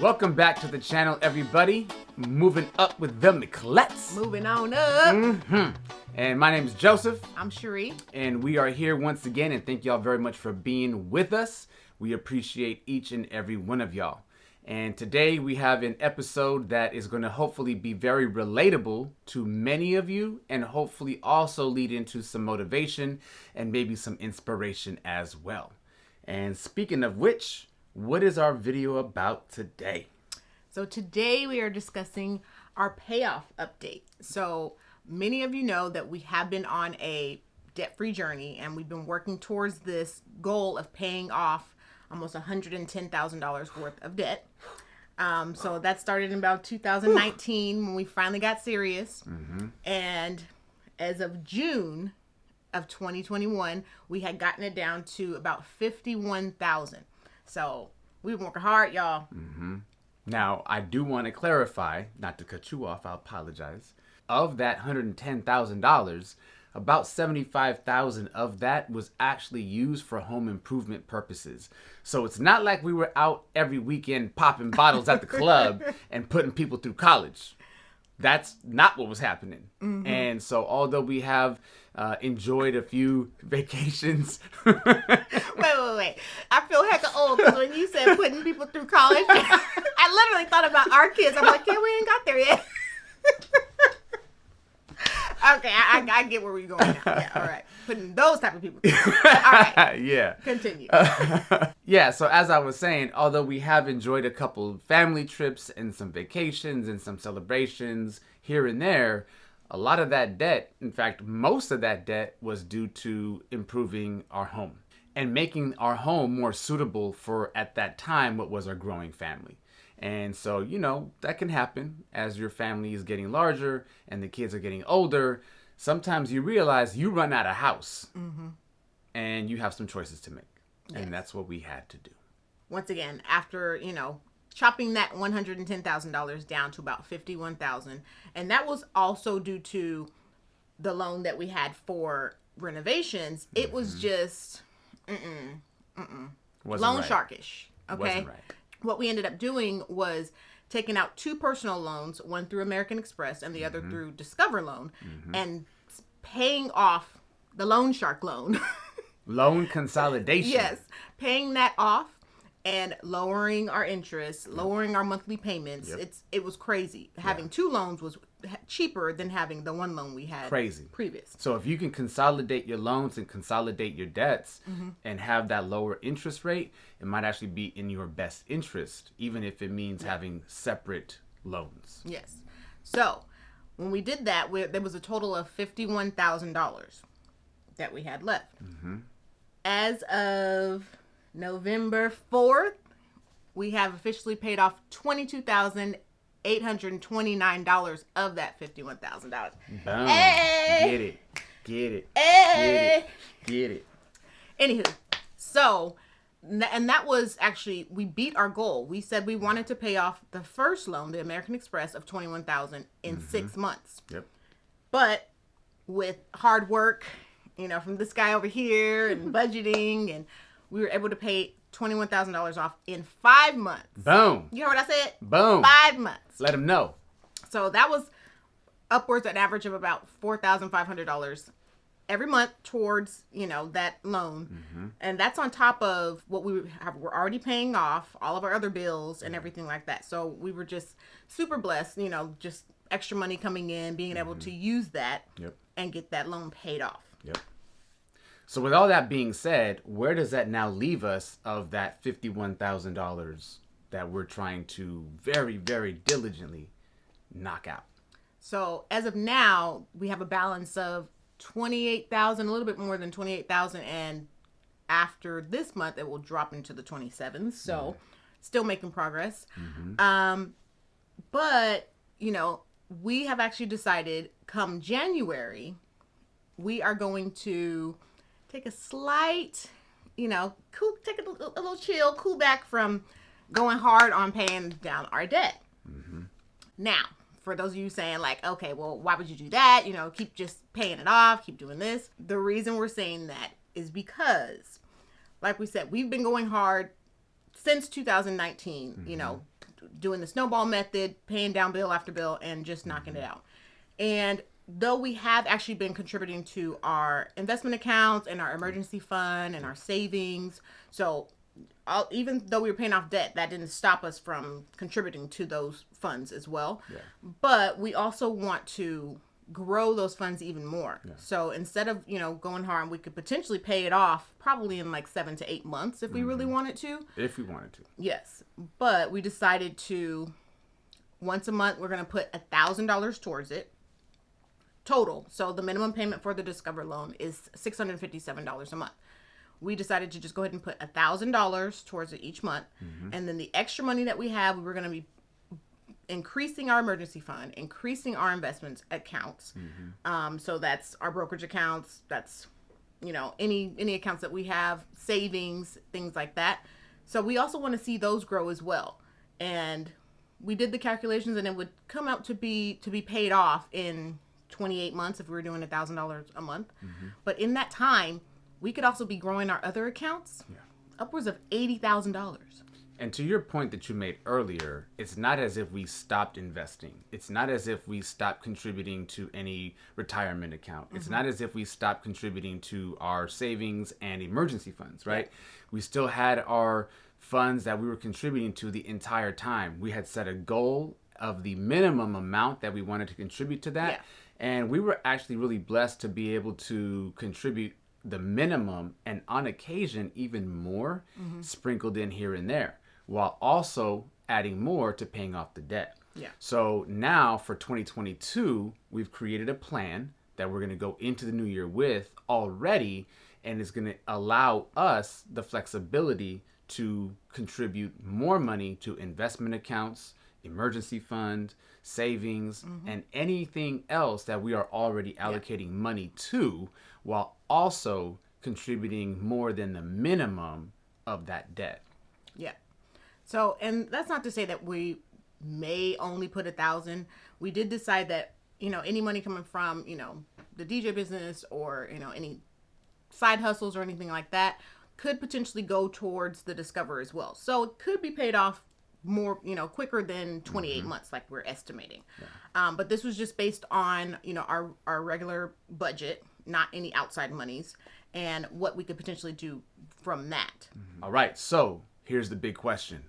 Welcome back to the channel, everybody. Moving up with the Miclettes. Moving on up. And my name is Joseph. I'm Sherri. And we are here once again, and thank y'all very much for being with us. We appreciate each and every one of y'all. And today we have an episode that is going to hopefully be very relatable to many of you, and hopefully also lead into some motivation and maybe some inspiration as well. And speaking of which, what is our video about today? So today we are discussing our payoff update. So many of you know that we have been on a debt-free journey, and we've been working towards this goal of paying off almost $110,000 worth of debt. So that started in about 2019 when we finally got serious. And as of June of 2021, we had gotten it down to about $51,000. So we were working hard, y'all. Now, I do want to clarify, not to cut you off, I apologize. Of that $110,000, about $75,000 of that was actually used for home improvement purposes. So it's not like we were out every weekend popping bottles at the club and putting people through college. That's not what was happening. And so although we have enjoyed a few vacations. Wait. I feel hecka old because when you said putting people through college, I literally thought about our kids. I'm like, yeah, we ain't got there yet. Okay, I get where we're going now. Yeah, all right. Putting those type of people through. All right. Yeah. Continue. Yeah, so as I was saying, although we have enjoyed a couple family trips and some vacations and some celebrations here and there, a lot of that debt, in fact, most of that debt was due to improving our home and making our home more suitable for, at that time, what was our growing family. And so, you know, that can happen as your family is getting larger and the kids are getting older. Sometimes you realize you run out of house and you have some choices to make. Yes. And that's what we had to do. Once again, after, chopping that $110,000 down to about $51,000. And that was also due to the loan that we had for renovations. It was just, loan right. sharkish. Okay. Wasn't right. What we ended up doing was taking out two personal loans, one through American Express and the other through Discover Loan, and paying off the loan shark loan. Loan consolidation. Yes. Paying that off and lowering our interest, lowering our monthly payments. It was crazy. Having two loans was cheaper than having the one loan we had previous. So if you can consolidate your loans and consolidate your debts and have that lower interest rate, it might actually be in your best interest, even if it means having separate loans. Yes. So when we did that, there was a total of $51,000 that we had left. As of November 4th, we have officially paid off $22,829 of that $51,000. Boom. Hey! Get it. Hey! Get it. Anywho, so, and that was actually, we beat our goal. We said we wanted to pay off the first loan, the American Express, of $21,000 in 6 months. Yep. But with hard work, from this guy over here and budgeting, and we were able to pay $21,000 off in 5 months. Boom. You heard what I said? Boom. 5 months. Let them know. So that was upwards an average of about $4,500 every month towards, that loan. And that's on top of what we're already paying off, all of our other bills and everything like that. So we were just super blessed, just extra money coming in, being able to use that and get that loan paid off. Yep. So with all that being said, where does that now leave us of that $51,000 that we're trying to very, very diligently knock out? So as of now, we have a balance of $28,000, a little bit more than $28,000, and after this month, it will drop into the 27th. So still making progress. But, we have actually decided come January, we are going to take a slight, take a little chill, cool back from going hard on paying down our debt. Now, for those of you saying like, okay, well, why would you do that? Keep just paying it off, keep doing this. The reason we're saying that is because, like we said, we've been going hard since 2019, doing the snowball method, paying down bill after bill, and just knocking it out. And though we have actually been contributing to our investment accounts and our emergency fund and our savings, so even though we were paying off debt, that didn't stop us from contributing to those funds as well. Yeah. But we also want to grow those funds even more. Yeah. So instead of, going hard, we could potentially pay it off probably in like 7 to 8 months if we really wanted to. If we wanted to. Yes. But we decided to, once a month, we're going to put $1,000 towards it total. So the minimum payment for the Discover loan is $657 a month. We decided to just go ahead and put $1,000 towards it each month. And then the extra money that we have, we were going to be increasing our emergency fund, increasing our investments accounts. So that's our brokerage accounts. That's, any accounts that we have, savings, things like that. So we also want to see those grow as well. And we did the calculations, and it would come out to be paid off in 28 months if we were doing $1,000 a month. But in that time, we could also be growing our other accounts upwards of $80,000. And to your point that you made earlier, it's not as if we stopped investing. It's not as if we stopped contributing to any retirement account. It's not as if we stopped contributing to our savings and emergency funds, right? We still had our funds that we were contributing to the entire time. We had set a goal of the minimum amount that we wanted to contribute to that. And we were actually really blessed to be able to contribute the minimum and on occasion even more sprinkled in here and there, while also adding more to paying off the debt. So now for 2022, we've created a plan that we're going to go into the new year with already, and it's going to allow us the flexibility to contribute more money to investment accounts, emergency fund, savings, and anything else that we are already allocating money to, while also contributing more than the minimum of that debt. So, and that's not to say that we may only put 1,000. We did decide that, any money coming from, the DJ business or, any side hustles or anything like that could potentially go towards the Discover as well. So it could be paid off more, quicker than 28 months like we're estimating. But this was just based on, our regular budget, not any outside monies, and what we could potentially do from that. All right, so here's the big question.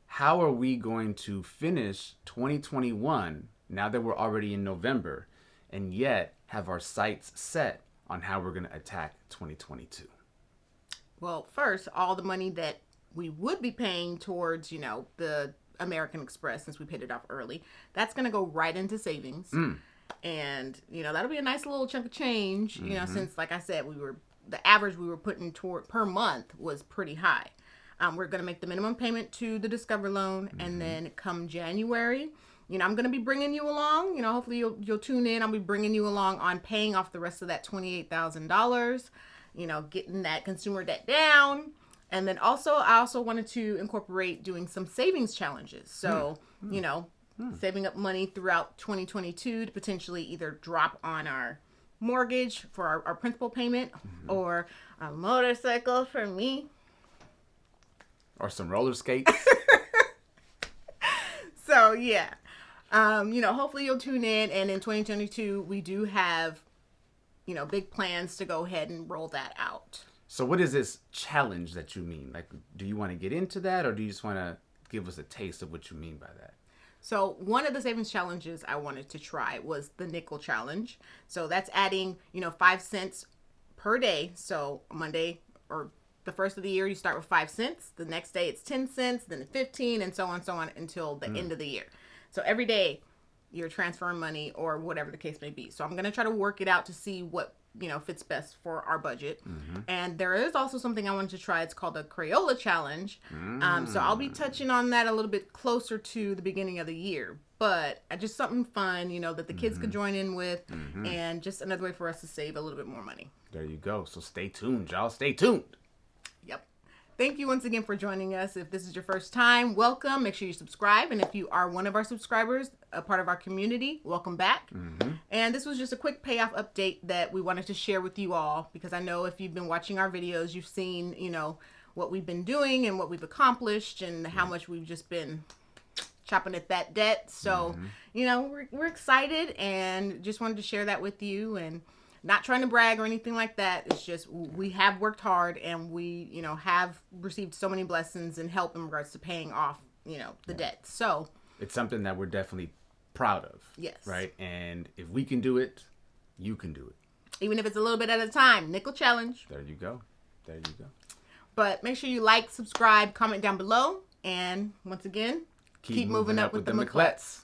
How are we going to finish 2021 now that we're already in November and yet have our sights set on how we're going to attack 2022? Well, first, all the money that we would be paying towards, the American Express, since we paid it off early, that's going to go right into savings. And, that'll be a nice little chunk of change, since, like I said, the average we were putting toward per month was pretty high. We're going to make the minimum payment to the Discover loan, and then come January, I'm going to be bringing you along. Hopefully you'll tune in. I'll be bringing you along on paying off the rest of that $28,000, getting that consumer debt down. And then I also wanted to incorporate doing some savings challenges. So, saving up money throughout 2022 to potentially either drop on our mortgage for our principal payment or a motorcycle for me. Or some roller skates. So, hopefully you'll tune in. And in 2022, we do have, big plans to go ahead and roll that out. So what is this challenge that you mean? Like, do you want to get into that, or do you just want to give us a taste of what you mean by that? So one of the savings challenges I wanted to try was the nickel challenge. So that's adding, 5 cents per day. So Monday or the first of the year, you start with 5 cents. The next day it's 10 cents, then 15, and so on until the end of the year. So every day you're transferring money or whatever the case may be. So I'm going to try to work it out to see what, fits best for our budget. And there is also something I wanted to try. It's called the Crayola challenge. So I'll be touching on that a little bit closer to the beginning of the year. But just something fun, that the kids could join in with, and just another way for us to save a little bit more money. There you go. So stay tuned, y'all. Stay tuned. Yep. Thank you once again for joining us. If this is your first time, welcome. Make sure you subscribe. And if you are one of our subscribers, a part of our community, welcome back. And this was just a quick payoff update that we wanted to share with you all, because I know if you've been watching our videos, you've seen, what we've been doing and what we've accomplished and how much we've just been chopping at that debt. So, we're excited and just wanted to share that with you, and not trying to brag or anything like that. It's just we have worked hard, and we, have received so many blessings and help in regards to paying off, the debt. So it's something that we're definitely proud of. Yes. Right? And if we can do it, you can do it. Even if it's a little bit at a time. Nickel challenge. There you go. But make sure you like, subscribe, comment down below. And once again, keep moving up with the Miclettes.